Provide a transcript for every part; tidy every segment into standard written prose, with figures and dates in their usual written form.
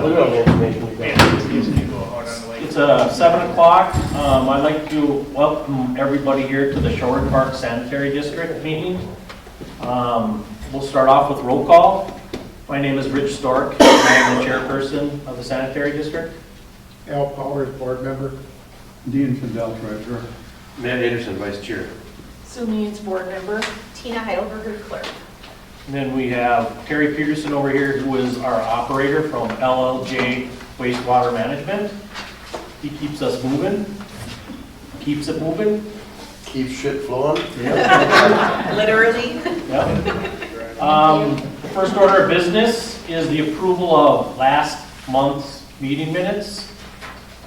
I'll do all the information. It's 7 o'clock. I'd like to welcome everybody here to the Shorewood Park Sanitary District meeting. We'll start off with roll call. My name is Rich Stork. I am the chairperson of the Sanitary District. Al Powers, board member. Dean Fidel, treasurer. Matt Anderson, vice chair. Sue Means, board member. Tina Heilberger, clerk. And then we have Terry Peterson over here, who is our operator from LLJ Wastewater Management. He keeps us moving, keeps it moving. Keep shit flowing. Literally. Yep. The first order of business is the approval of last month's meeting minutes.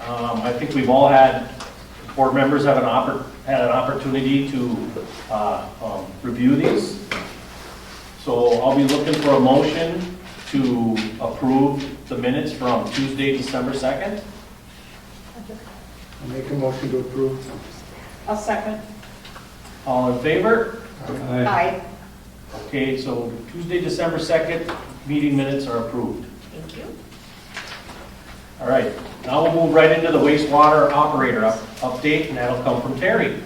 I think we've all had, board members have had an opportunity to review these. So I'll be looking for a motion to approve the minutes from Tuesday, December 2nd. I'll make a motion to approve. I'll second. All in favor? Aye. Okay, so Tuesday, December 2nd, meeting minutes are approved. Thank you. All right, now we'll move right into the wastewater operator update, and that'll come from Terry.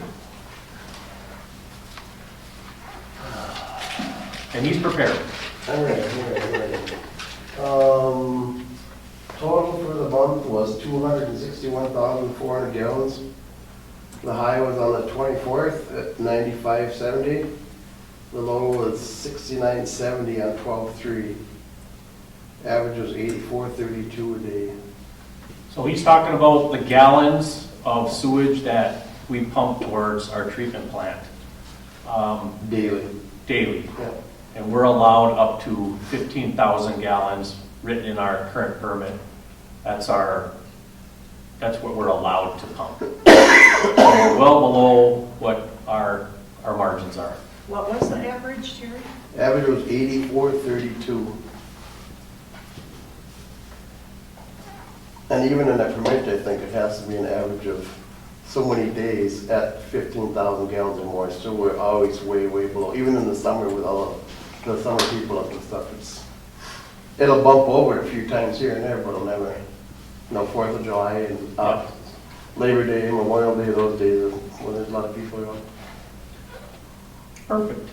And he's prepared. All right. Total for the month was 261,400 gallons. The high was on the 24th at 95.70. The low was 69.70 on 12/3. Average was 84.32 a day. So he's talking about the gallons of sewage that we pump towards our treatment plant Daily. daily. Yeah. And we're allowed up to 15,000 gallons written in our current permit. That's what we're allowed to pump. So we're well below what our margins are. What was the average, Terry? Average was 84.32. And even in that permit, I think it has to be an average of so many days at 15,000 gallons or more. So we're always way, way below. Even in the summer with all the summer people up and stuff, it'll bump over a few times here and there, but it'll never. 4th of July and Labor Day, Memorial Day, those days when there's a lot of people around. Perfect.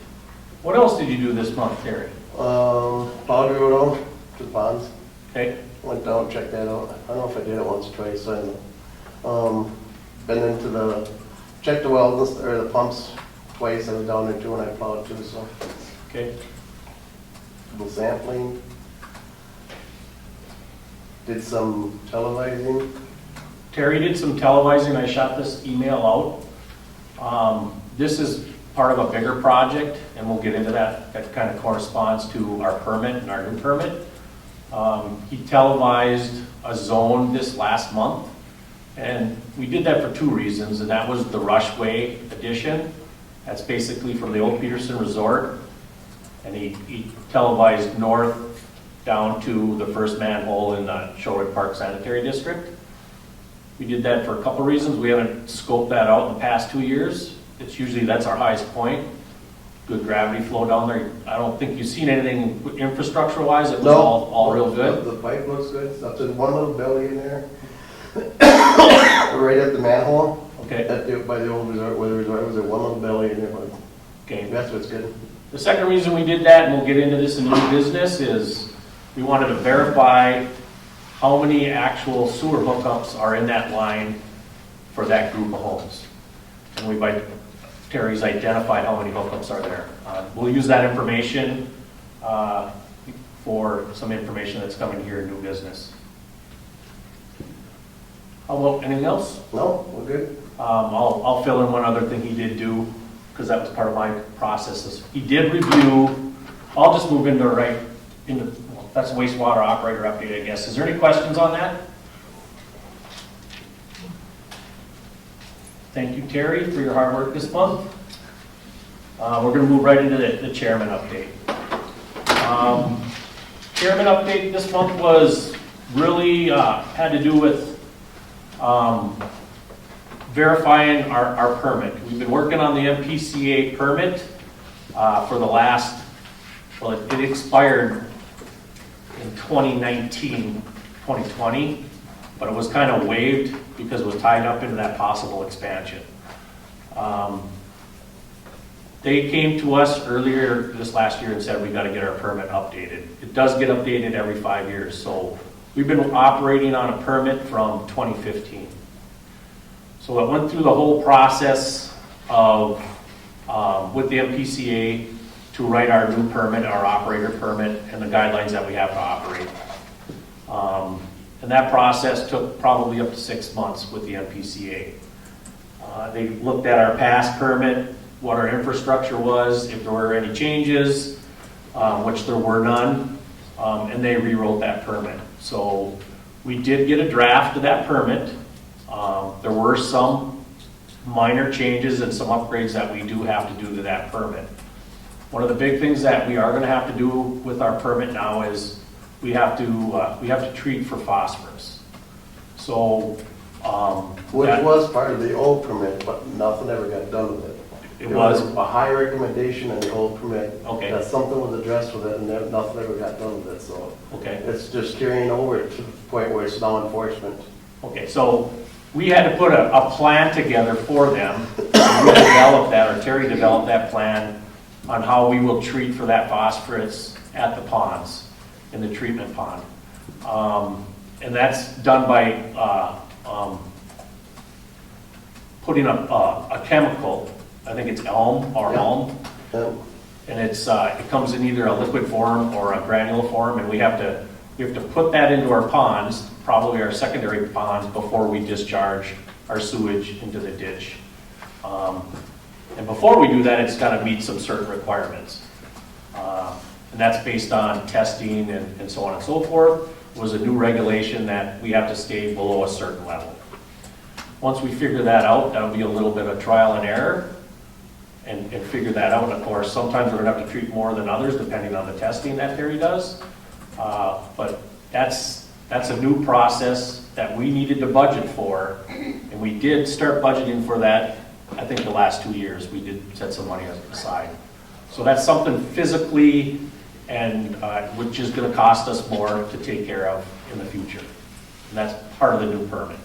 What else did you do this month, Terry? Plowed the road out to the ponds. Okay. Went down, checked that out. I don't know if I did it once or twice. I don't know. Been into checked the wells or the pumps twice. I was down there too, and I plowed too. So Okay. a little sampling. Did some televising. Terry did some televising. I shot this email out. This is part of a bigger project, and we'll get into that. That kind of corresponds to our permit and our new permit. He televised a zone this last month, and we did that for two reasons, and that was the Rushway addition. That's basically from the old Peterson Resort, and he televised north down to the first manhole in the Shorewood Park Sanitary District. We did that for a couple reasons. We haven't scoped that out in the past 2 years. That's our highest point. Good gravity flow down there. I don't think you've seen anything infrastructure wise. It was all real good. The pipe looks good. Up to one little belly in there. Right at the manhole. Okay. By the old resort, where the resort was, there one little belly in there. But Okay. that's what's good. The second reason we did that, and we'll get into this in new business, is we wanted to verify how many actual sewer hookups are in that line for that group of homes. And Terry's identified how many hookups are there. We'll use that information for some information that's coming here in new business. How about anything else? No, we're good. I'll fill in one other thing he did do, because that was part of my process. He did review, I'll just move into that's a wastewater operator update, I guess. Is there any questions on that? Thank you, Terry, for your hard work this month. We're going to move right into the chairman update. Chairman update this month was really had to do with verifying our permit. We've been working on the MPCA permit for the last, well, it expired in 2019, 2020, but it was kind of waived because it was tied up into that possible expansion. They came to us earlier this last year and said we got to get our permit updated. It does get updated every 5 years, so we've been operating on a permit from 2015. So it went through the whole process of, with the MPCA to write our new permit, our operator permit, and the guidelines that we have to operate. And that process took probably up to 6 months with the MPCA. They looked at our past permit, what our infrastructure was, if there were any changes, which there were none, and they rewrote that permit. So we did get a draft of that permit. There were some minor changes and some upgrades that we do have to do to that permit. One of the big things that we are going to have to do with our permit now is we have to treat for phosphorus. So Which that- was part of the old permit, but nothing ever got done with it. It There was? A high recommendation in the old permit. Okay. That something was addressed with it and nothing ever got done with it, so. Okay. It's just carrying over to the point where it's now enforcement. Okay, so we had to put a plan together for them. We developed that, or Terry developed that plan on how we will treat for that phosphorus at the ponds, in the treatment pond. And that's done by putting a chemical, I think it's elm or Yeah. alum, and it comes in either a liquid form or a granular form, and we have to put that into our ponds, probably our secondary ponds, before we discharge our sewage into the ditch. And before we do that, it's got to meet some certain requirements. And that's based on testing and so on and so forth. It was a new regulation that we have to stay below a certain level. Once we figure that out, that'll be a little bit of trial and error and figure that out. And of course, sometimes we're going to have to treat more than others depending on the testing that Terry does. But that's a new process that we needed to budget for. And we did start budgeting for that, I think the last 2 years. We did set some money aside. So that's something physically and which is going to cost us more to take care of in the future. And that's part of the new permit.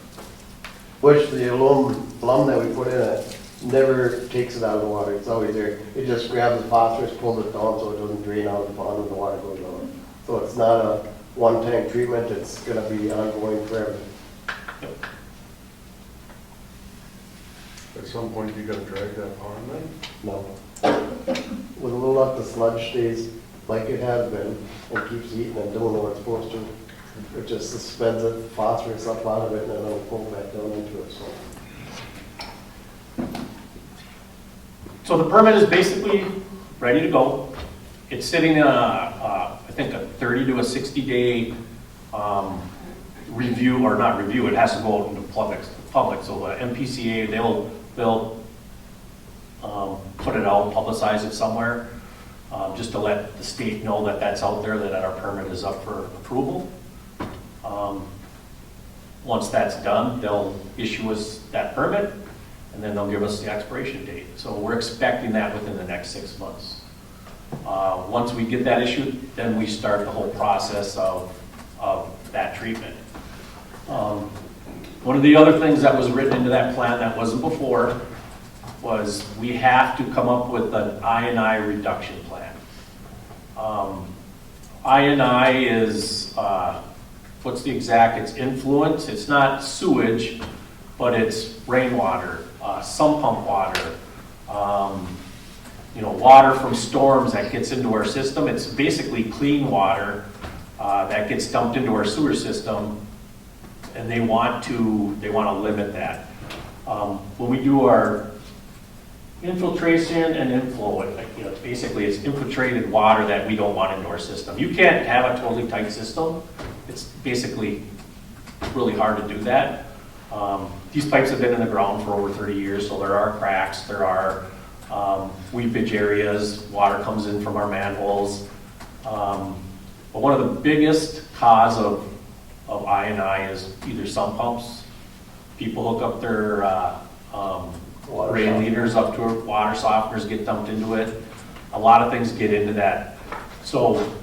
Which the alum that we put in it never takes it out of the water. It's always there. It just grabs the phosphorus, pulls it down so it doesn't drain out of the pond when the water goes on. So it's not a one-time treatment. It's going to be ongoing forever. At some point, you gotta drag that pond then? No. With a little luck, the sludge stays like it has been and keeps eating and doing what it's supposed to. It just suspends the phosphorus up out of it and then it'll pull back down into it, so. So the permit is basically ready to go. It's sitting in I think a 30 to a 60-day review, or not review, it has to go out into public. So the MPCA, they'll put it out, publicize it somewhere, just to let the state know that that's out there, that our permit is up for approval. Once that's done, they'll issue us that permit, and then they'll give us the expiration date. So we're expecting that within the next 6 months. Once we get that issued, then we start the whole process of that treatment. One of the other things that was written into that plan that wasn't before was we have to come up with an I&I reduction plan. I&I is, what's the exact, it's influence, it's not sewage, but it's rainwater, sump pump water, water from storms that gets into our system. It's basically clean water that gets dumped into our sewer system, and they want to limit that. When we do our infiltration and inflow, basically it's infiltrated water that we don't want into our system. You can't have a totally tight system. It's basically really hard to do that. These pipes have been in the ground for over 30 years, so there are cracks, there are weepage areas, water comes in from our manholes. But one of the biggest cause of I&I is either sump pumps. People hook up their rain leaders up to it, water softeners get dumped into it. A lot of things get into that. So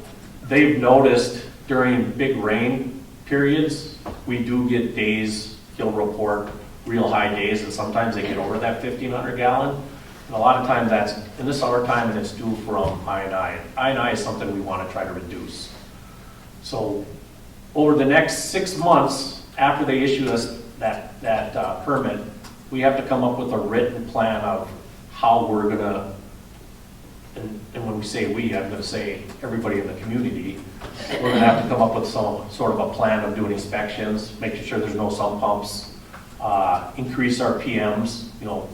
they've noticed during big rain periods, we do get days, he'll report real high days, and sometimes they get over that 1,500 gallon. And a lot of times that's in the summertime, and it's due from I&I. I&I is something we want to try to reduce. So over the next 6 months, after they issue us that permit, we have to come up with a written plan of how we're gonna, and when we say we, I'm gonna say everybody in the community, we're gonna have to come up with some sort of a plan of doing inspections, making sure there's no sump pumps, increase our PMs, you know,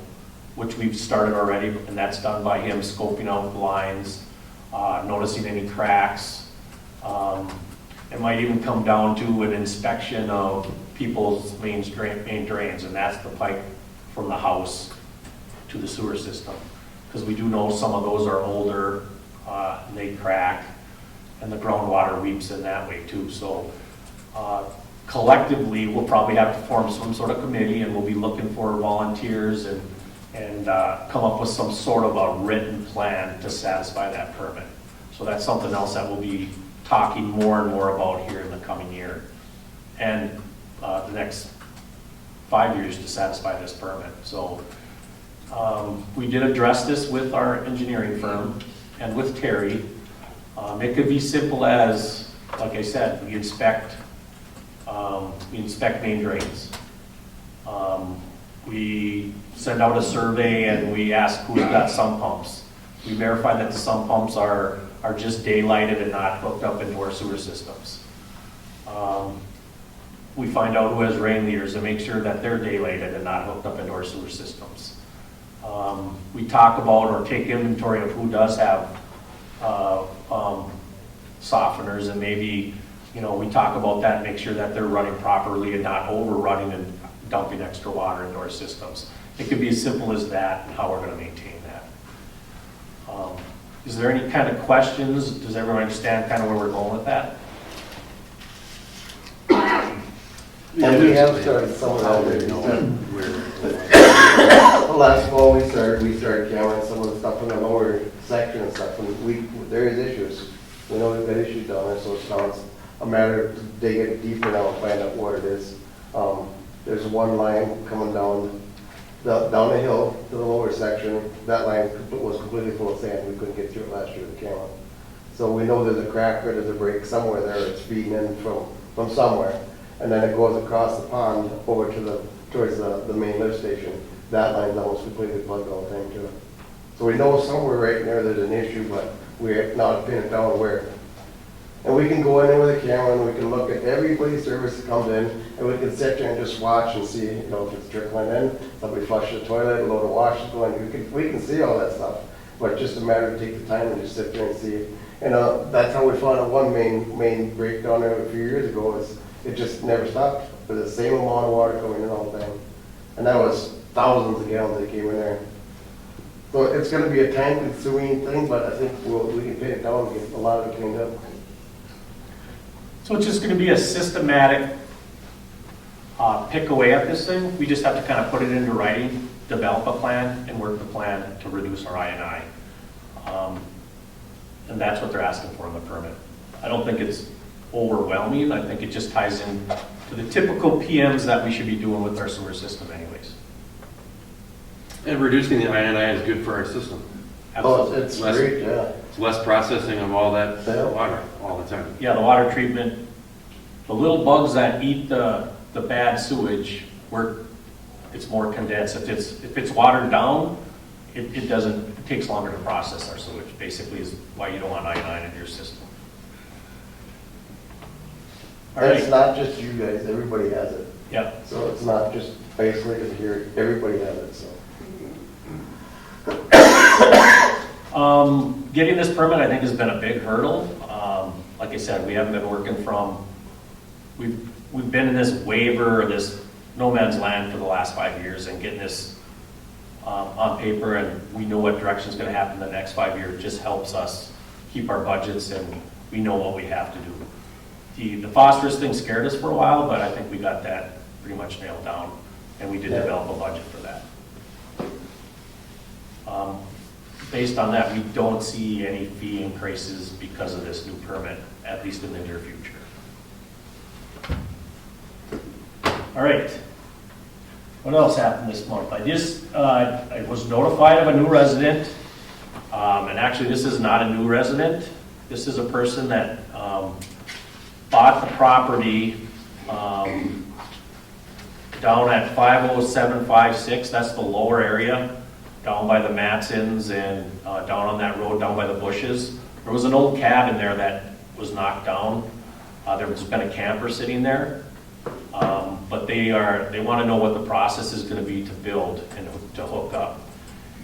which we've started already, and that's done by him scoping out the lines, noticing any cracks. It might even come down to an inspection of people's main drains, and that's the pipe from the house to the sewer system. Because we do know some of those are older, and they crack, and the groundwater weeps in that way too. So collectively, we'll probably have to form some sort of committee, and we'll be looking for volunteers and come up with some sort of a written plan to satisfy that permit. So that's something else that we'll be talking more and more about here in the coming year, and the next 5 years to satisfy this permit. So we did address this with our engineering firm and with Terry. It could be simple as, like I said, we inspect main drains. We send out a survey and we ask who's got sump pumps. We verify that the sump pumps are just daylighted and not hooked up into our sewer systems. We find out who has rain leaders and make sure that they're daylighted and not hooked up into our sewer systems. We talk about or take inventory of who does have softeners, and maybe, you know, we talk about that and make sure that they're running properly and not overrunning and dumping extra water into our systems. It could be as simple as that and how we're going to maintain that. Is there any kind of questions? Does everyone understand kind of where we're going with that? And we have started some of that already. Last fall, we started counting some of the stuff in the lower section and stuff, and there is issues. We know we've got issues down there, so it's a matter of digging deeper now and find out what it is. There's one line coming down the hill to the lower section. That line was completely full of sand. We couldn't get through it last year with the camera. So we know there's a crack or there's a break somewhere there. It's feeding in from somewhere. And then it goes across the pond over to towards the main lift station. That line's almost completely plugged all the time too. So we know somewhere right there there's an issue, but we're not pinning it down where. And we can go in there with a camera and we can look at everybody's service that comes in, and we can sit there and just watch and see, you know, if it's trickling in, somebody flushed the toilet, a load of wash is going, we can see all that stuff. But it's just a matter of take the time and just sit there and see. And that's how we found out one main breakdown there a few years ago, is it just never stopped with the same amount of water coming in all the time. And that was thousands of gallons that came in there. So it's going to be a time-consuming thing, but I think we can pin it down and get a lot of it cleaned up. So it's just going to be a systematic pick away at this thing. We just have to kind of put it into writing, develop a plan, and work the plan to reduce our I&I. And that's what they're asking for in the permit. I don't think it's overwhelming. I think it just ties in to the typical PMs that we should be doing with our sewer system anyways. And reducing the I&I is good for our system. Oh, it's Less- great, yeah. It's less processing of all that Yeah. water all the time. Yeah, the water treatment, the little bugs that eat the bad sewage, it's more condensed. If it's watered down, it takes longer to process our sewage, basically is why you don't want I&I in your system. All And it's right, not just you guys, everybody has it. yeah. So it's not just isolated here, everybody has it, so. Getting this permit, I think, has been a big hurdle. Like I said, we haven't been working we've been in this waiver, this no man's land for the last 5 years, and getting this on paper, and we know what direction is going to happen in the next 5 years. Just helps us keep our budgets, and we know what we have to do. The phosphorus thing scared us for a while, but I think we got that pretty much nailed down, and we did develop a budget for that. Based on that, we don't see any fee increases because of this new permit, at least in the near future. All right. What else happened this month? I was notified of a new resident, and actually this is not a new resident. This is a person that bought the property down at 50756, that's the lower area, down by the Matsons and down on that road, down by the bushes. There was an old cabin there that was knocked down. There has been a camper sitting there. But they want to know what the process is going to be to build and to hook up.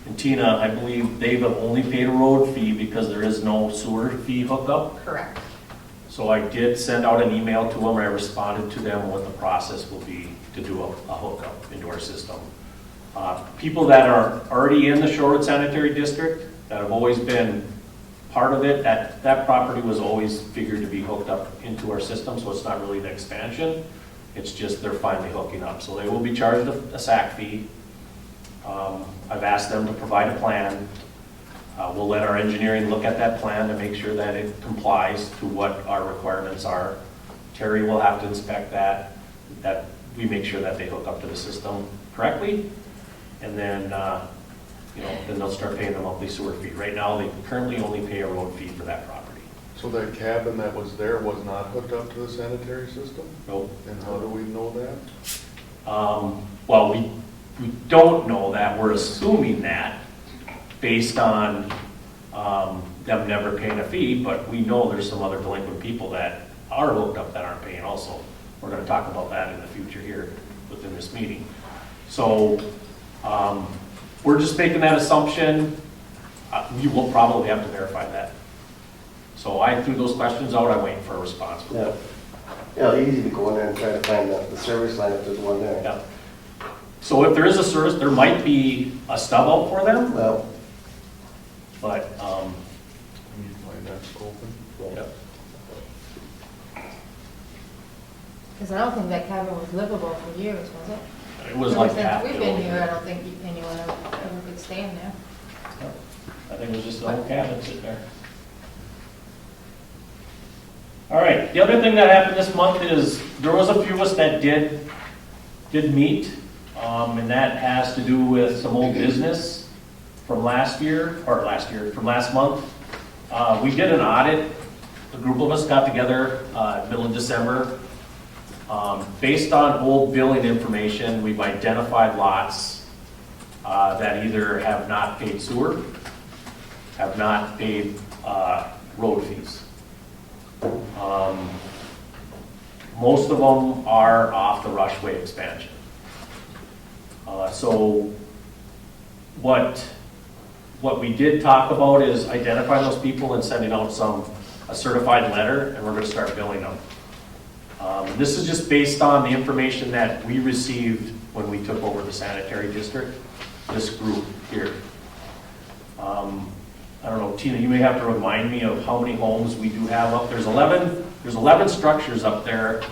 And Tina, I believe they've only paid a road fee because there is no sewer fee hookup. Correct. So I did send out an email to them. I responded to them what the process will be to do a hookup into our system. People that are already in the Shorewood Sanitary District, that have always been part of it, that property was always figured to be hooked up into our system, so it's not really the expansion. It's just they're finally hooking up. So they will be charged a SAC fee. I've asked them to provide a plan. We'll let our engineering look at that plan to make sure that it complies to what our requirements are. Terry will have to inspect that we make sure that they hook up to the system correctly. And then, then they'll start paying the monthly sewer fee. Right now, they currently only pay a road fee for that property. So that cabin that was there was not hooked up to the sanitary system? Nope. And how do we know that? Well, we don't know that. We're assuming that based on them never paying a fee, but we know there's some other delinquent people that are hooked up that aren't paying also. We're going to talk about that in the future here within this meeting. So we're just making that assumption. You will probably have to verify that. So I threw those questions out. I'm waiting for a response. Yeah. Yeah, easy to go in there and try to find the service line if there's one there. Yeah. So if there is a service, there might be a stub out for them, Well, but, Can you find that scoping? yep. Because I don't think that cabin was livable for years, was it? It was Ever like since half we've built. been here, I don't think anyone ever could stay in there. I think it was just an old cabin sitting there. All right, the other thing that happened this month is there was a few of us that did meet, and that has to do with some old business from from last month. We did an audit. A group of us got together middle of December. Based on old billing information, we've identified lots that either have not paid sewer, have not paid road fees. Most of them are off the Rushway expansion. So what we did talk about is identifying those people and sending out a certified letter, and we're going to start billing them. This is just based on the information that we received when we took over the sanitary district, this group here. I don't know, Tina, you may have to remind me of how many homes we do have up. There's 11 structures up there.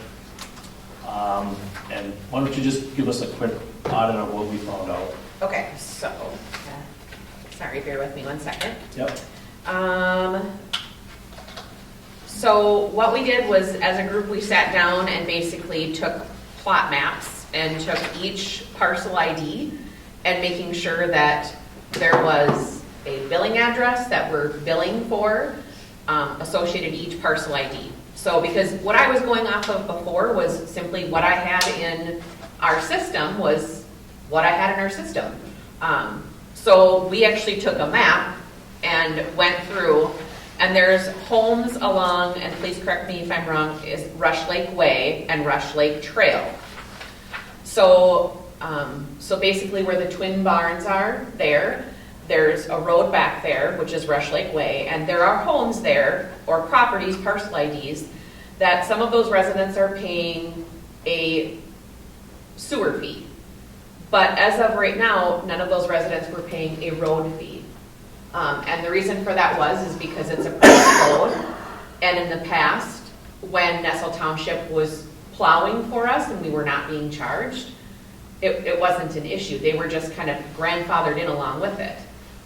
And why don't you just give us a quick audit of what we found out? Okay, so, sorry, bear with me one second. Yep. So what we did was, as a group, we sat down and basically took plot maps and took each parcel ID and making sure that there was a billing address that we're billing for associated each parcel ID. So because what I was going off of before was simply what I had in our system was what I had in our system. So we actually took a map and went through, and there's homes along, and please correct me if I'm wrong, is Rush Lake Way and Rush Lake Trail. So, so basically where the twin barns are there's a road back there, which is Rush Lake Way, and there are homes there, or properties, parcel IDs, that some of those residents are paying a sewer fee. But as of right now, none of those residents were paying a road fee. And the reason for that is because it's a private road, and in the past, when Nestle Township was plowing for us and we were not being charged, it wasn't an issue. They were just kind of grandfathered in along with it.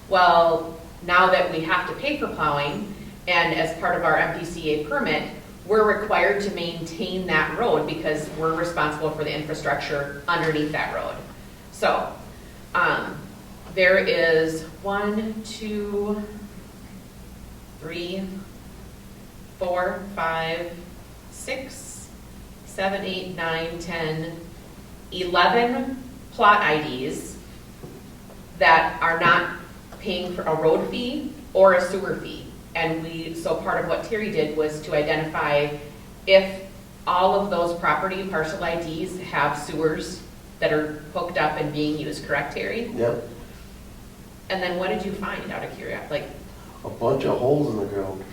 Well, now that we have to pay for plowing, and as part of our MPCA permit, we're required to maintain that road because we're responsible for the infrastructure underneath that road. So, there is 1, 2, 3, 4, 5, 6, 7, 8, 9, 10, 11 plot IDs that are not paying for a road fee or a sewer fee. And so part of what Terry did was to identify if all of those property parcel IDs have sewers that are hooked up and being used, correct, Terry? Yep, And then what did you find out of curiosity? Like, a bunch of holes in the ground.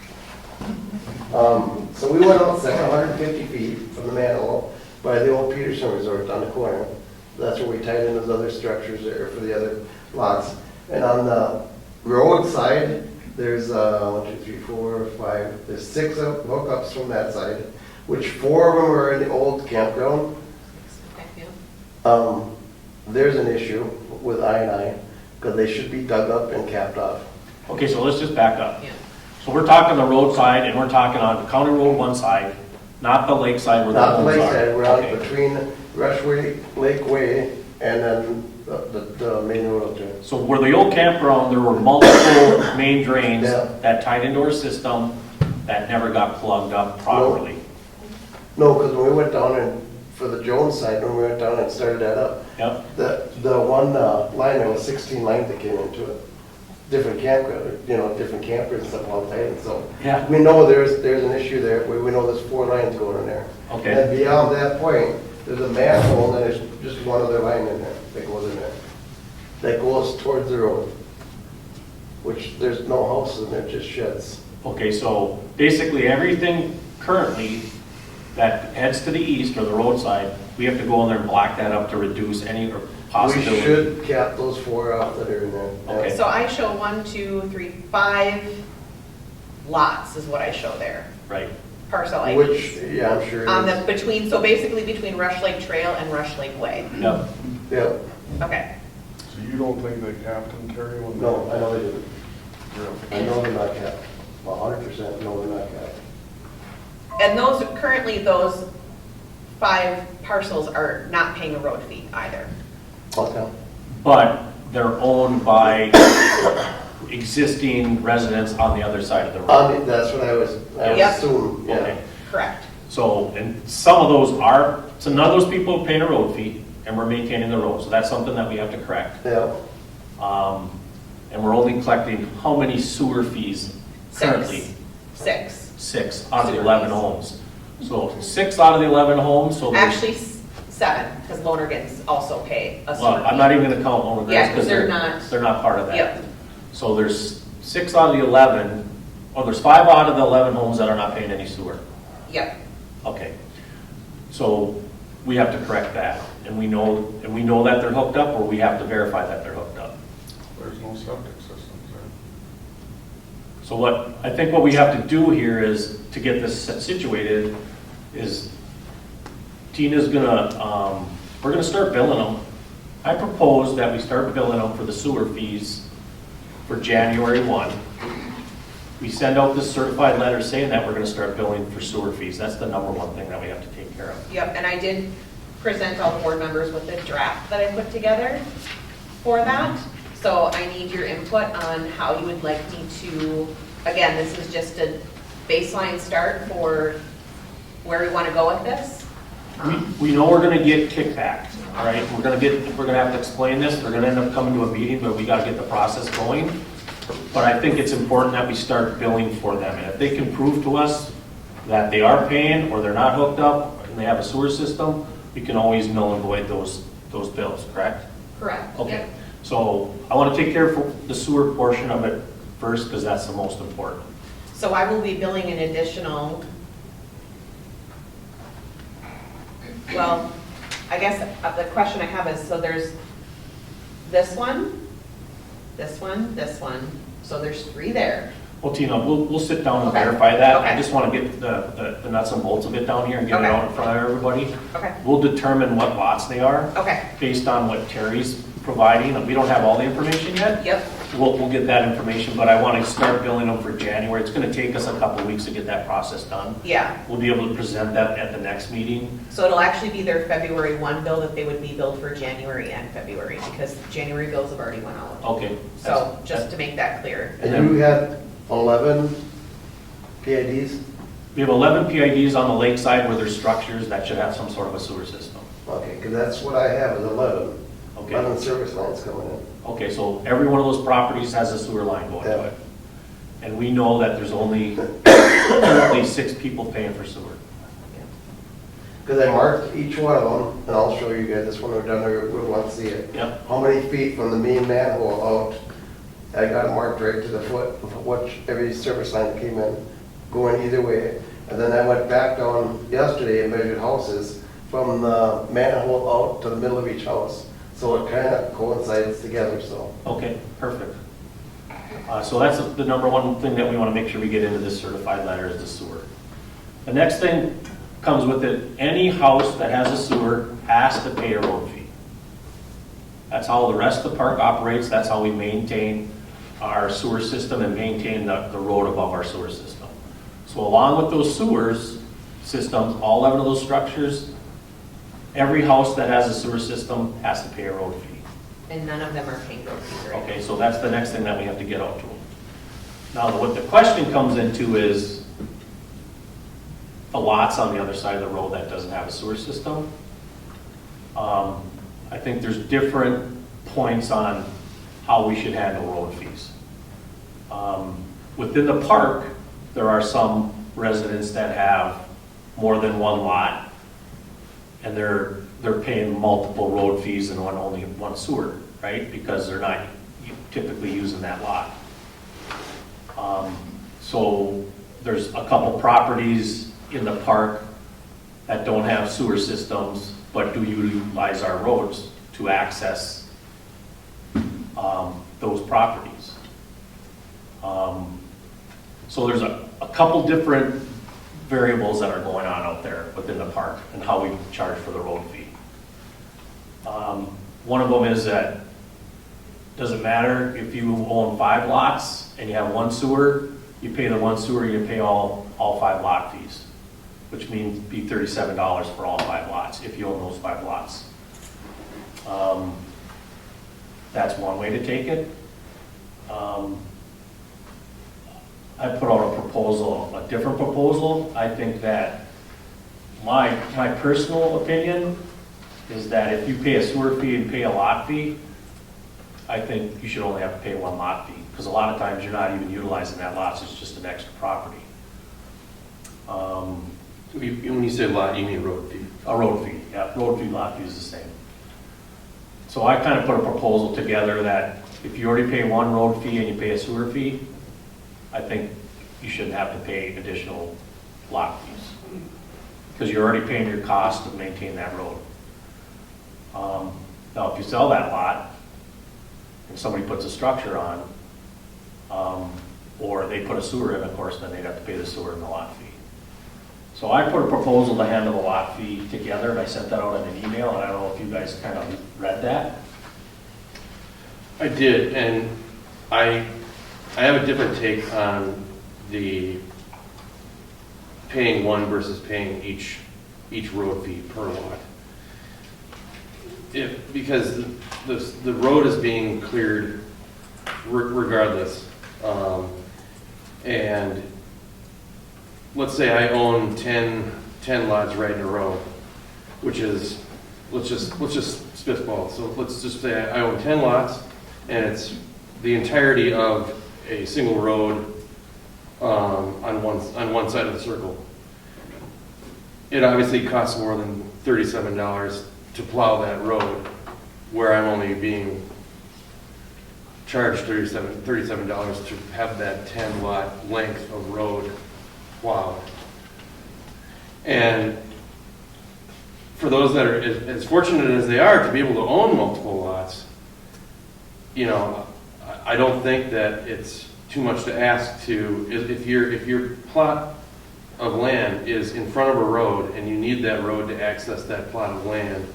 So we went out 750 feet from the manhole by the old Peterson Resort on the corner. That's where we tied in those other structures there for the other lots. And on the road side, there's 1, 2, 3, 4, 5, there's 6 hookups from that side, which 4 of them are in the old campground. There's an issue with I&I, because they should be dug up and capped off. Okay, so let's just back up. yeah. So we're talking the road side, and we're talking on County Road one side, not the lake side where the Not the homes are. lakeside, we're out Okay. between Rushway, Lake Way, and then the main road up there. So where the old campground, there were multiple main drains Yeah. that tied into our system that never got plugged up properly. No, because when we went down and, for the Jones side, when we went down and started that up, Yep, the one line, there was 16 lines that came into it. Different campground, different campers and stuff all tight, so. Yeah. We know there's an issue there, we know there's 4 lines going in there. Okay. And then beyond that point, there's a manhole, and there's just one other line in there that goes in there. That goes towards the road, which there's no houses in there, just sheds. okay, so basically everything currently that heads to the east or the roadside, we have to go in there and block that up to reduce any We possibility. should cap those 4 out that are in there. Okay. So I show 1, 2, 3, 5 lots is what I show there. Right, Parcel IDs. Which, yeah, I'm sure it On is. the so basically between Rush Lake Trail and Rush Lake Way. yep. Yep, Okay. So you don't think they capped them, Terry? when they- no, I know they didn't. I Really? know they're not capped. 100% know they're not capped. And currently those 5 parcels are not paying a road fee either. Okay. But they're owned by existing residents on the other side of the road. That's what I was Yep. assuming, yeah. Okay. Correct. So, and some of those are, so none of those people are paying a road fee, and we're maintaining the road, so that's something that we have to correct. Yeah, And we're only collecting how many sewer fees currently? 6. 6 out of the Sewer 11 fees. homes. So 6 out of the 11 homes, so there's, Actually, 7, because Lonergans also pay a sewer well, I'm fee. not even gonna count Owner Yeah, Grants 'cause because they're not part of that. Yep. So there's 6 out of the 11, or there's 5 out of the 11 homes that are not paying any sewer. Yep. Okay. So we have to correct that, and we know that they're hooked up, or we have to verify that they're hooked up. There's no septic systems there. So I think what we have to do here is, to get this situated, is Tina's gonna, we're gonna start billing them. I propose that we start billing them for the sewer fees for January 1. We send out this certified letter saying that we're gonna start billing for sewer fees. That's the number one thing that we have to take care of. Yep, and I did present all the board members with the draft that I put together for that. So I need your input on how you would like me to, again, this is just a baseline start for where we want to go with this. We know we're gonna get kickback, all right? We're gonna have to explain this. We're gonna end up coming to a meeting, but we gotta get the process going. But I think it's important that we start billing for them. And if they can prove to us that they are paying, or they're not hooked up, and they have a sewer system, we can always null and void those bills, correct? Correct. Okay, Yep. so I want to take care of the sewer portion of it first, because that's the most important. So I will be billing an additional, well, I guess the question I have is, so there's this one, this one, this one, so there's 3 there. Well, Tina, we'll sit down and Okay. verify that. I Okay. just want to get the nuts and bolts of it down here and get it Okay. out in front of everybody. Okay. We'll determine what lots they are Okay. based on what Terry's providing. We don't have all the information yet, Yep. we'll get that information, but I want to start billing them for January. It's going to take us a couple of weeks to get that process done. Yeah, We'll be able to present that at the next meeting. so it'll actually be their February 1 bill that they would be billed for January and February, because January bills have already went out. Okay. So, just to make that clear. And you had 11 PIDs? We have 11 PIDs on the lakeside where there's structures that should have some sort of a sewer system. Okay, because that's what I have, is 11. Okay. 11 service lines coming in. Okay, so every one of those properties has a sewer line going to Yeah. it. And we know that there's only 6 people paying for sewer. Because I marked each one of them, and I'll show you guys this when we're done, we want to see it. Yep. How many feet from the main manhole out? I got it marked right to the foot of what every service line came in, going either way. And then I went back down yesterday and measured houses from the manhole out to the middle of each house. So it kind of coincides together, so. Okay, perfect. So that's the number one thing that we want to make sure we get into this certified letter is the sewer. The next thing comes with it, any house that has a sewer has to pay a road fee. That's how the rest of the park operates, that's how we maintain our sewer system and maintain the road above our sewer system. So along with those sewers systems, all 11 of those structures, every house that has a sewer system has to pay a road fee. And none of them are paying road fees right now. Okay, so that's the next thing that we have to get out to them. Now, what the question comes into is the lots on the other side of the road that doesn't have a sewer system. I think there's different points on how we should handle road fees. Within the park, there are some residents that have more than one lot, and they're paying multiple road fees and only one sewer, right? Because they're not typically using that lot. So there's a couple properties in the park that don't have sewer systems, but do utilize our roads to access those properties. So there's a couple different variables that are going on out there within the park and how we charge for the road fee. One of them is that doesn't matter if you own 5 lots and you have one sewer, you pay the one sewer, you pay all 5 lot fees, which means be $37 for all 5 lots if you own those 5 lots. That's one way to take it. I put out a proposal, a different proposal. I think that my personal opinion is that if you pay a sewer fee and pay a lot fee, I think you should only have to pay one lot fee, because a lot of times you're not even utilizing that lot, so it's just an extra property. When you say lot, you mean road fee? A road fee, yeah, road fee, lot fee is the same. So I kind of put a proposal together that if you already pay one road fee and you pay a sewer fee, I think you shouldn't have to pay additional lot fees, because you're already paying your cost to maintain that road. Now, if you sell that lot and somebody puts a structure on, or they put a sewer in, of course, then they'd have to pay the sewer and the lot fee. So I put a proposal to handle the lot fee together, and I sent that out in an email, and I don't know if you guys kind of read that. I did, and I have a different take on the paying one versus paying each road fee per lot. Because the road is being cleared regardless. And let's say I own 10 lots right in a row, which is, let's just spitball. So let's just say I own 10 lots, and it's the entirety of a single road on one side of the circle. It obviously costs more than $37 to plow that road, where I'm only being charged $37 to have that 10 lot length of road plowed. And for those that are as fortunate as they are to be able to own multiple lots, you know, I don't think that it's too much to ask to, if your plot of land is in front of a road and you need that road to access that plot of land,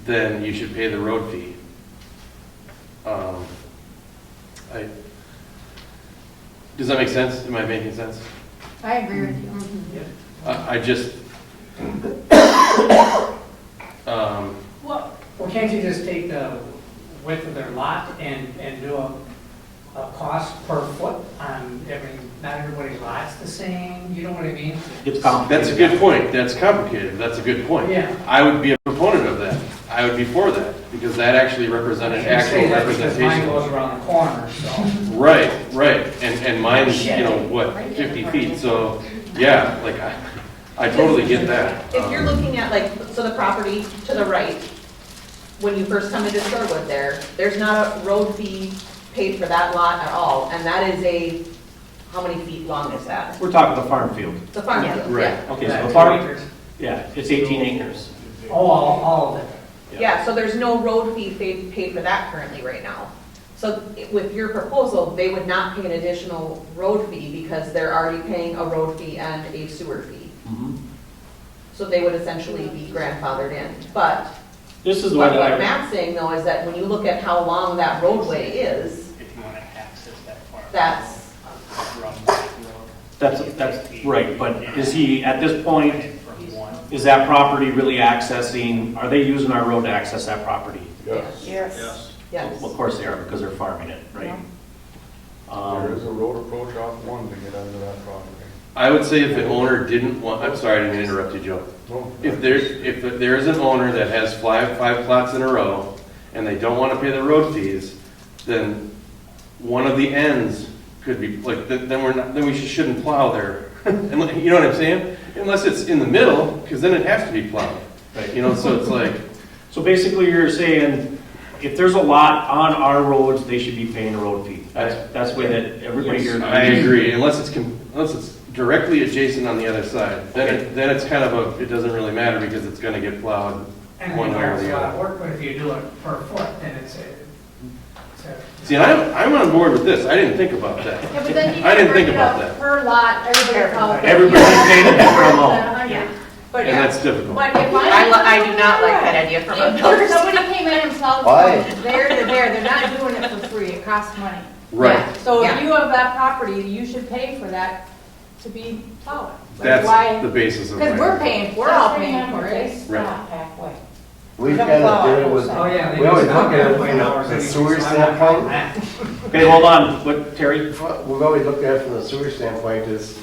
then you should pay the road fee. I, does that make sense? Am I making sense? I agree with you. I just, Well, can't you just take the width of their lot and do a cost per foot on not everybody's lot's the same, you know what I mean? It's complicated. that's a good point. That's complicated. That's a good point. Yeah. I would be a proponent of that. I would be for that, because that actually represented You actual say that because mine representation. goes around the corner, so. Right, and mine's, what, 50 feet, so, yeah, like, I totally get that. If you're looking at like, so the property to the right, when you first come into Shorewood there's not a road fee paid for that lot at all, and that is how many feet long is that? We're talking the farm field. The farm Yeah. field, Right. yeah. Okay, so That the 2 farm, acres. yeah, it's 18 acres. Oh, all of it. Yeah, so there's no road fee paid for that currently right now. So with your proposal, they would not pay an additional road fee because they're already paying a road fee and a sewer fee. Mhm. So they would essentially be grandfathered in. But This is the way what that I, Matt's saying though is that when you look at how long that roadway is, If you want to access that far. that's, that's right, but is he, at this point, From one. is that property really accessing, are they using our road to access that property? Yes. Yes. yes. Of course they are, because they're farming it, right? There is a road approach off one to get onto that property. I would say if the owner didn't want, I'm sorry, I didn't mean to interrupt you, Joe. No, If there is an owner that has five plots in a row, and they don't want to pay the road fees, then one of the ends could be, like, then we shouldn't plow there. You know what I'm saying? Unless it's in the middle, because then it has to be plowed. Right. You know, so it's like, So basically you're saying, if there's a lot on our roads, they should be paying a road fee. That's the way that everybody here. I agree, unless it's directly adjacent on the other side, then it's kind of it doesn't really matter because it's gonna get plowed And one way or it's a the lot other. of work, but if you do it per foot, then it's a. See, and I'm on board with this, I didn't think about that. Yeah, but then you I didn't break think it about up that. per lot, everybody calls it. Everybody's paying a different amount. Yeah. But And that's difficult. But if I do not like that idea from a If builder's. somebody came in and plowed Why? from there to there, they're not doing it for free, it costs money. Right, So Yeah. if you have that property, you should pay for that to be plowed. Like, that's why? the basis of Because we're my, paying, we're all paying for it. Right. halfway. We kind of did it with, Oh, yeah. they we always just look at it stop from hours the anyway, sewer so I'm not counting standpoint. that. Okay, hold on, what, Terry? We've always looked at it from the sewer standpoint is,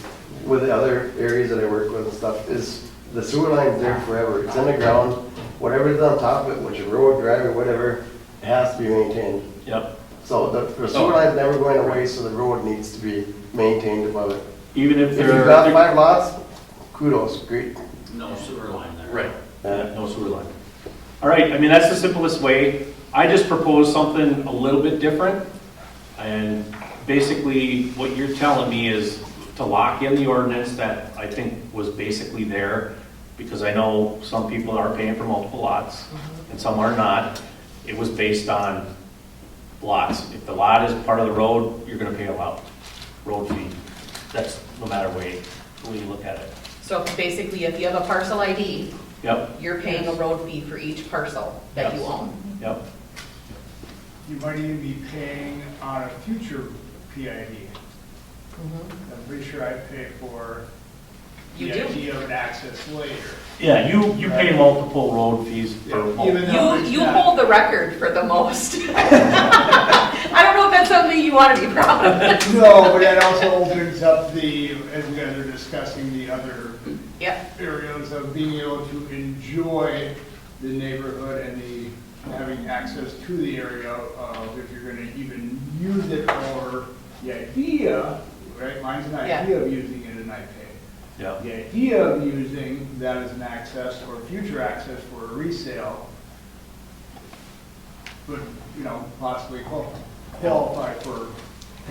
with the other areas that I work with and stuff, is the sewer line's there forever. It's in the ground. Whatever's on top of it, which is road, driveway, whatever, it has to be maintained. Yep. So the sewer line's never going away, so the road needs to be maintained above it. Even if If you've got they're, 5 lots, kudos, great. no sewer line there. right. Yeah, no sewer line. All right, I mean, that's the simplest way. I just proposed something a little bit different. And basically, what you're telling me is to lock in the ordinance that I think was basically there, because I know some people are paying for multiple lots, and some are not. It was based on lots. If the lot is part of the road, you're gonna pay a road fee. That's no matter the way you look at it. So basically, if you have a parcel ID, Yep, you're paying a road fee for each parcel that you Yes. own. yep. You might even be paying on a future PID. I'm pretty sure I pay for You the do. idea of access later. Yeah, you pay multiple road fees for multiple. Even though You, it's you not- hold the record for the most. I don't know if that's something you want to be proud of. No, but that also opens up the, as you guys are discussing, the other Yep, areas of being able to enjoy the neighborhood and having access to the area of if you're gonna even use it, or the idea, right, mine's an Yeah. idea of using it and I pay. Yeah, The idea of using that as an access or future access for a resale would, possibly qualify for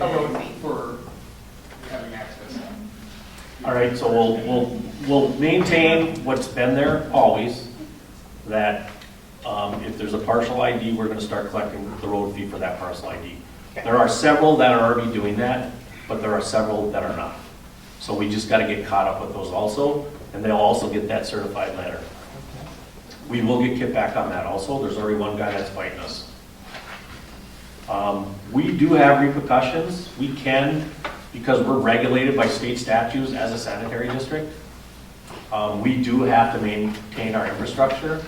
A road fee. for having access. all right, so we'll maintain what's been there always, that if there's a partial ID, we're gonna start collecting the road fee for that parcel ID. There are several that are already doing that, but there are several that are not. So we just gotta get caught up with those also, and they'll also get that certified letter. We will get kickback on that also, there's already one guy that's fighting us. We do have repercussions. We can, because we're regulated by state statutes as a sanitary district. We do have to maintain our infrastructure.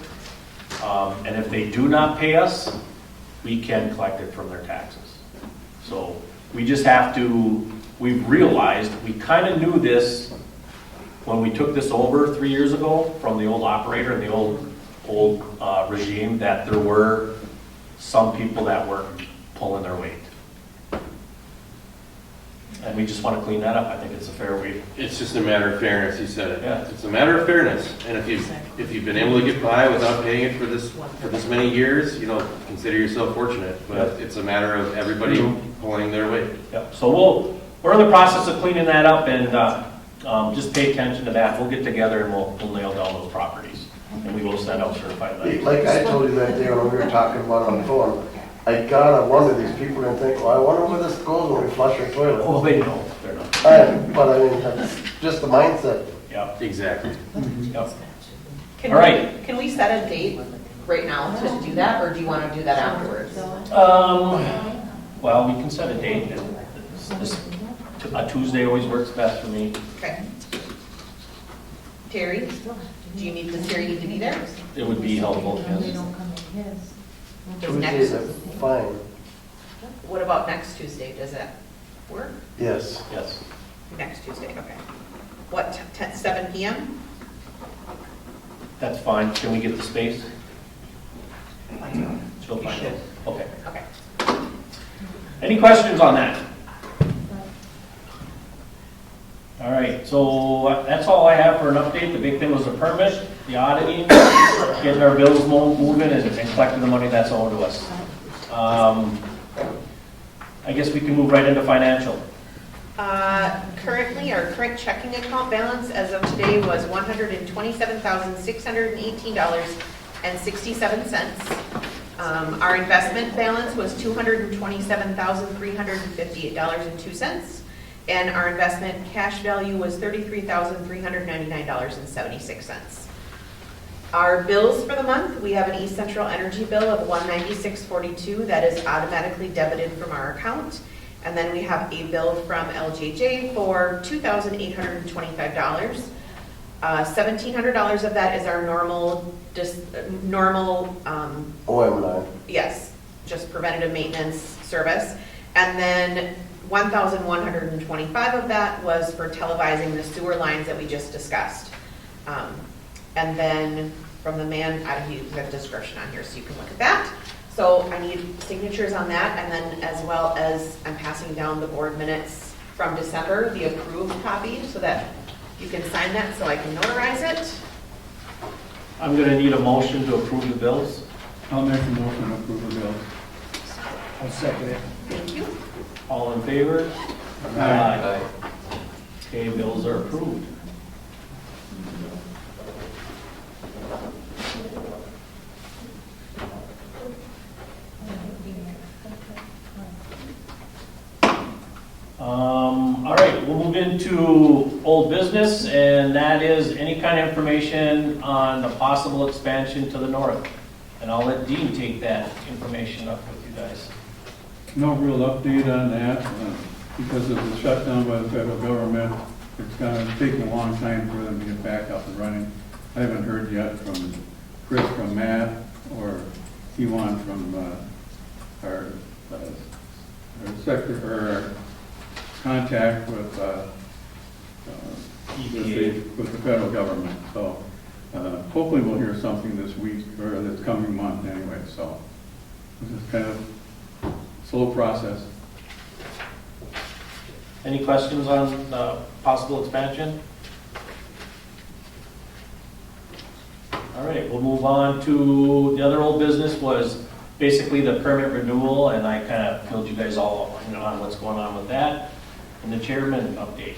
And if they do not pay us, we can collect it from their taxes. So we just have to, we've realized, we kind of knew this when we took this over 3 years ago from the old operator and the old regime, that there were some people that were pulling their weight. And we just want to clean that up. I think it's a fair way. It's just a matter of fairness, you said it. Yeah. It's a matter of fairness, and if you've been able to get by without paying it for this many years, you know, consider yourself fortunate. But it's a matter of everybody pulling their weight. Yep. So we're in the process of cleaning that up, and just pay attention to that. We'll get together and we'll nail down those properties, and we will send out certified letters. Like I told you that day when we were talking about it on the phone, I gotta wonder, these people are gonna think, well, I wonder where this goes when we flush our toilet. Oh, they know. They're not. But I mean, that's just the mindset. Yep. Exactly. Yep. Can All right. we, can we set a date right now to do that, or do you want to do that afterwards? Well, we can set a date. A Tuesday always works best for me. Okay. Terry, do you need, does Terry need to be there? It would be helpful. They Yes. don't come in his. Does Tuesdays are next, fine. what about next Tuesday? Does that work? Yes. Yes. Next Tuesday, okay. What, 7 PM? That's fine. Can we get the space? She'll find it. Okay. Okay. Any questions on that? All right, so that's all I have for an update. The big thing was the permit, the auditing, getting our bills moving and collecting the money that's owed to us. I guess we can move right into financial. Currently, our current checking account balance as of today was $127,618.67. Our investment balance was $227,358.02. And our investment cash value was $33,399.76. Our bills for the month, we have an East Central Energy bill of $196.42 that is automatically debited from our account. And then we have a bill from LJJ for $2,825. $1,700 of that is our normal, OM9. yes, just preventative maintenance service. And then 1,125 of that was for televising the sewer lines that we just discussed. And then from the man, I have description on here, so you can look at that. So I need signatures on that, and then as well as I'm passing down the board minutes from December, the approved copy, so that you can sign that so I can notarize it. I'm going to need a motion to approve the bills. I'll make a motion to approve the bill. I'll second it. Thank you. All in favor? Aye. Okay, bills are approved. All right, we'll move into old business, and that is any kind of information on the possible expansion to the north. And I'll let Dean take that information up with you guys. No real update on that, because of the shutdown by the federal government. It's gonna take a long time for them to get back up and running. I haven't heard yet from Chris from Matt or T1 from our sector, or our contact with the federal government. So hopefully we'll hear something this week or this coming month anyway. So this is kind of slow process. Any questions on possible expansion? All right, we'll move on to the other old business was basically the permit renewal, and I kind of filled you guys all in on what's going on with that. And the chairman update.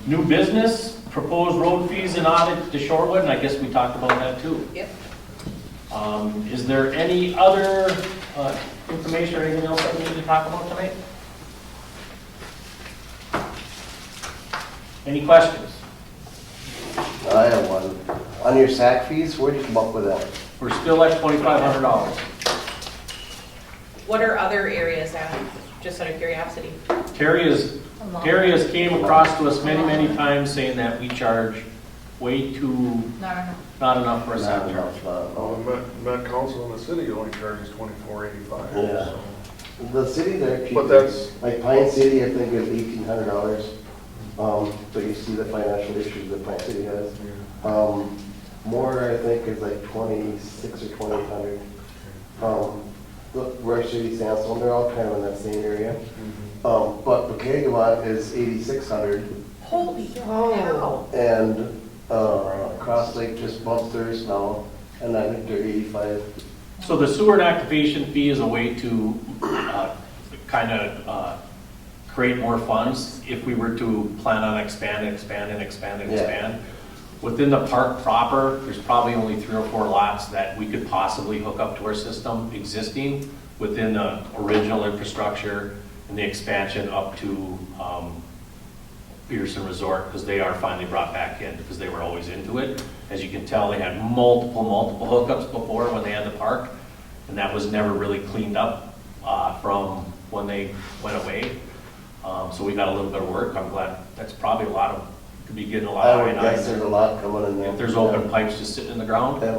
New business, proposed road fees and audit to Shorewood, and I guess we talked about that too. Yep. Is there any other information or anything else that we need to talk about tonight? Any questions? I have one. On your SAC fees, where'd you come up with that? We're still at $2,500. What are other areas at, just out of curiosity? Terry has came across to us many, many times saying that we charge way too, Not enough. not enough for a Not center. enough, Well, Met Council in the city only charges $24.85. Yeah. so. The city there. But that's, Like Pine City, I think is $1,800. So you see the financial issues that Pine City has. More, I think, is like 26 or 2,800. The Rush City, Sandstone, they're all kind of in that same area. But Pecagawat is 8,600, Holy cow. and Cross Lake just bumped theirs now, and I think they're 85. So the sewer and activation fee is a way to kind of create more funds if we were to plan on expand. Yeah. Within the park proper, there's probably only 3 or 4 lots that we could possibly hook up to our system existing within the original infrastructure and the expansion up to Peterson Resort, because they are finally brought back in because they were always into it. As you can tell, they had multiple hookups before when they had the park, and that was never really cleaned up from when they went away. So we got a little bit of work. I'm glad. That's probably a lot of, could be getting a lot I of would guess there's a lot coming in there. if there's open pipes just sitting in the ground. Yeah.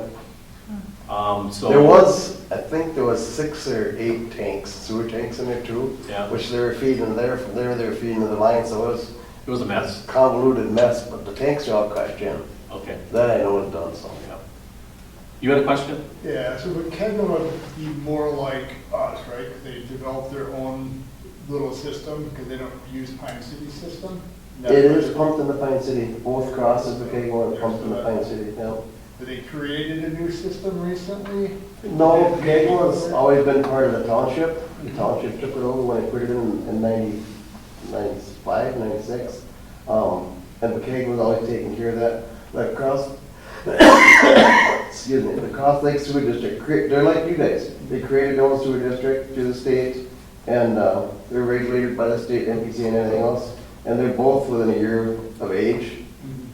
So There was, I think there was 6 or 8 tanks, sewer tanks in there too, Yeah. which they were feeding there. From there, they were feeding the line, so it was it was a mess. a convoluted mess, but the tanks are all crashed in. Okay. That I know is done, so. Yeah. You had a question? Yeah, so but Kendall would be more like us, right? 'Cause they develop their own little system because they don't use Pine City's system. It is pumped into Pine City, both crosses, Pecagawat and pumped into Pine City, yeah. But they created a new system recently? No, Pecagawat's always been part of the township. The township took it over when they put it in 95, 96. And Pecagawat's always taking care of that. Like Cross, excuse me, the Cross Lake Sewer District, they're like you guys. They created their own sewer district through the state, and they're regulated by the state, NPC and everything else. And they're both within a year of age.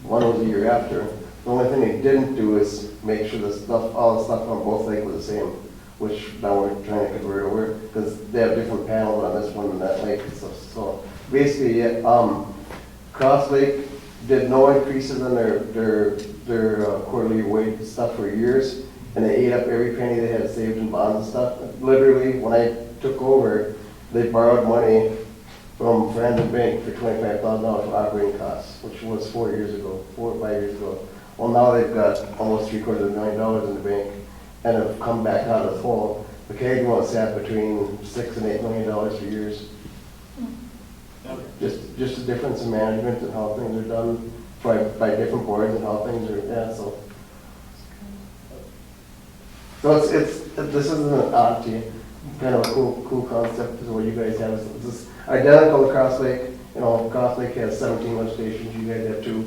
One was a year after. The only thing they didn't do is make sure the stuff, all the stuff on both lakes was the same, which now we're trying to convert over, because they have different panels on this one and that lake and stuff. So basically, Cross Lake did no increases in their quarterly wage stuff for years, and they ate up every penny they had saved in bonds and stuff. Literally, when I took over, they borrowed money from Brandon Bank for $25,000 for operating costs, which was 4 or 5 years ago. Well, now they've got almost $750,000 in the bank, and have come back out of the hole. The Pecagawat sat between $6 and $8 million for years. Just a difference in management and how things are done by different boards and how things are, yeah, so. So this isn't an oddity, kind of a cool concept is what you guys have. It's just identical to Cross Lake. You know, Cross Lake has 17 lift stations, you guys have 2.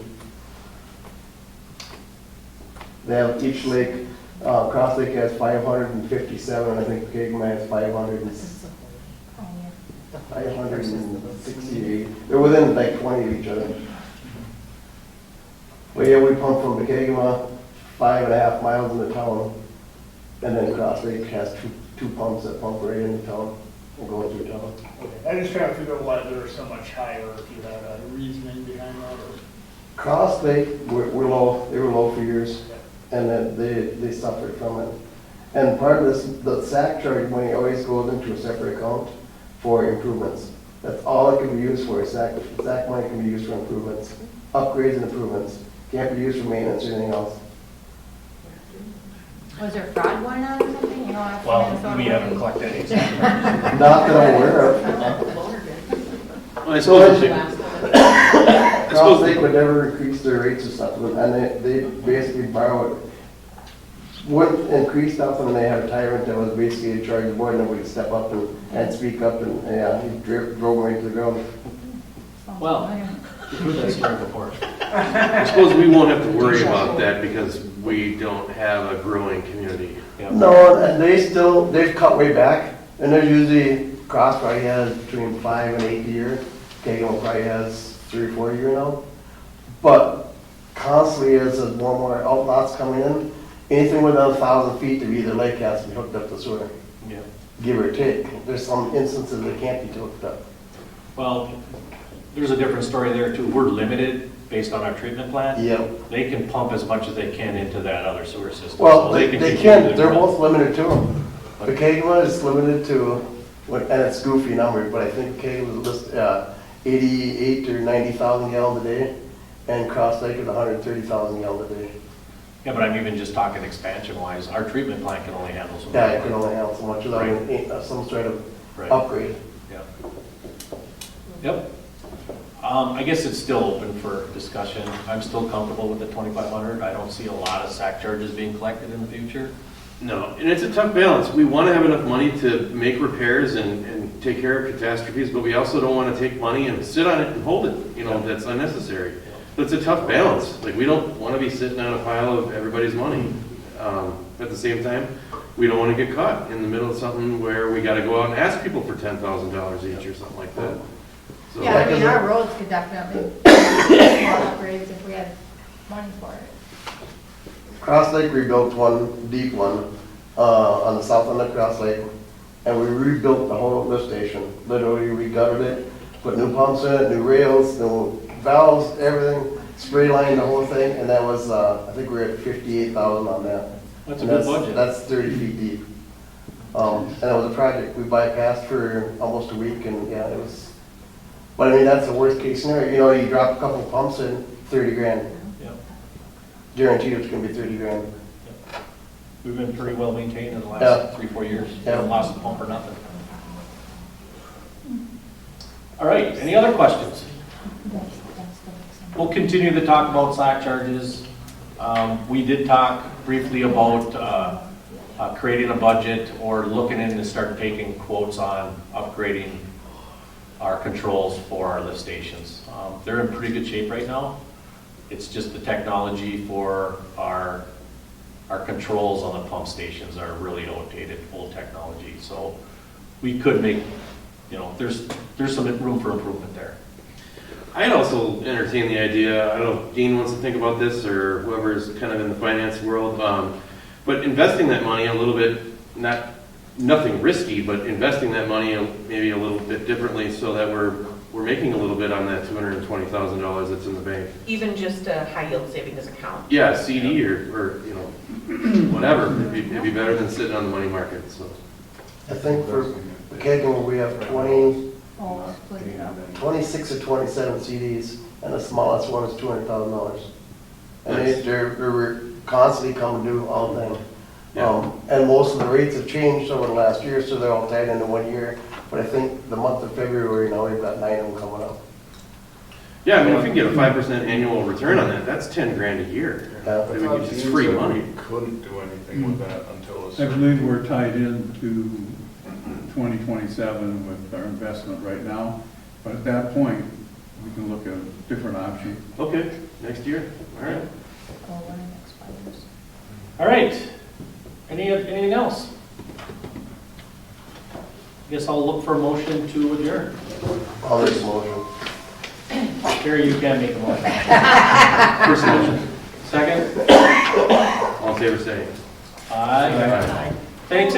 They have each lake, Cross Lake has 557, I think Pecagawat has 568. They're within like 20 of each other. But yeah, we pump from Pecagawat 5.5 miles into town, and then Cross Lake has two pumps that pump right into town and go through town. Okay, I just trying to figure out why they're so much higher, if you had a reasoning behind that, or? Cross Lake, we're low, they were low for years, and then they suffered from it. And part of this, the SAC charge money always goes into a separate account for improvements. That's all it can be used for. SAC money can be used for improvements, upgrades and improvements. Can't be used for maintenance or anything else. Was there fraud going on or something? You know, after Well, Minnesota we haven't movie? collected any. Not that I'm aware of. Well, I suppose we should- Cross Lake would never increase their rates or stuff, and they basically borrowed, wouldn't increase stuff, and they had a tyrant that was basically in charge of the board, and nobody would step up and speak up, and yeah, he drove right to the ground. Well, you've heard that story before. I suppose we won't have to worry about that because we don't have a growing community. Yeah. No, and they've cut way back, and there's usually, Cross probably has between 5 and 8 a year, Pecagawat probably has 3 or 4 a year now. But constantly as there's more and more outlots coming in, anything within 1,000 feet of either lake has to be hooked up to sewer. Yeah. give or take. There's some instances that can't be hooked up. Well, there's a different story there too. We're limited based on our treatment plant. Yep. They can pump as much as they can into that other sewer system. Well, So they continue can, to they're grow. both limited to them. The Kegma is limited to, and it's goofy numbers, but I think Kegma was listed, 88 or 90,000 gallons a day, and Cross Lake is 130,000 gallons a day. Yeah, but I'm even just talking expansion wise. Our treatment plant can only handle so much. Yeah, it can only handle so much without some sort of Right. upgrade. Yeah. Yep. I guess it's still open for discussion. I'm still comfortable with the 2,500. I don't see a lot of SAC charges being collected in the future. No, and it's a tough balance. We want to have enough money to make repairs and take care of catastrophes, but we also don't want to take money and sit on it and hold it, you know, that's unnecessary. But it's a tough balance. Like, we don't want to be sitting on a pile of everybody's money. At the same time, we don't want to get caught in the middle of something where we got to go out and ask people for $10,000 each or something like that. So, Yeah, I mean, our roads could definitely small upgrades if we had money for it. Cross Lake rebuilt one, deep one, on the south end of Cross Lake, and we rebuilt the whole lift station. Literally, we gutted it, put new pumps in it, new rails, new valves, everything, spray lined the whole thing, and that was, I think we're at 58,000 on that. That's a And good budget. That's 30 feet deep. And it was a project we bypassed for almost a week, and yeah, it was, but I mean, that's the worst case scenario. You know, you drop a couple pumps in, 30 grand. Yep. Guaranteed it's gonna be 30 grand. We've been pretty well maintained in the Yeah. last 3-4 years. Yeah. Haven't lost a pump or nothing. All right, any other questions? We'll continue to talk about SAC charges. We did talk briefly about creating a budget or looking in to start taking quotes on upgrading our controls for our lift stations. They're in pretty good shape right now. It's just the technology for our controls on the pump stations are really outdated, old technology. So we could make, you know, there's some room for improvement there. I'd also entertain the idea, I don't know if Dean wants to think about this or whoever's kind of in the finance world, but investing that money a little bit, nothing risky, but investing that money maybe a little bit differently so that we're making a little bit on that $220,000 that's in the bank. Even just a high yield savings account. Yeah, CD or you know, whatever, it'd be better than sitting on the money market, so. I think for the Kegelman, we have 20, Oh, split it up. 26 or 27 CDs, and the smallest one is $200,000. And Nice. they're constantly coming due all the time. Yeah. And most of the rates have changed over the last year, so they're all tied into 1 year. But I think the month of February now, we've got 9 of them coming up. Yeah, I mean, if we can get a 5% annual return on that, that's 10 grand a year. Yeah. I mean, it's free money. We couldn't do anything with that until. I believe we're tied into 2027 with our investment right now, but at that point, we can look at a different option. Okay, next year, all right. Oh, when it expires. All right, anything else? Guess I'll look for a motion to adjourn. I'll make a motion. Carrie, you can make a motion. First motion. Second? All in favor, say Aye. aye. Thanks.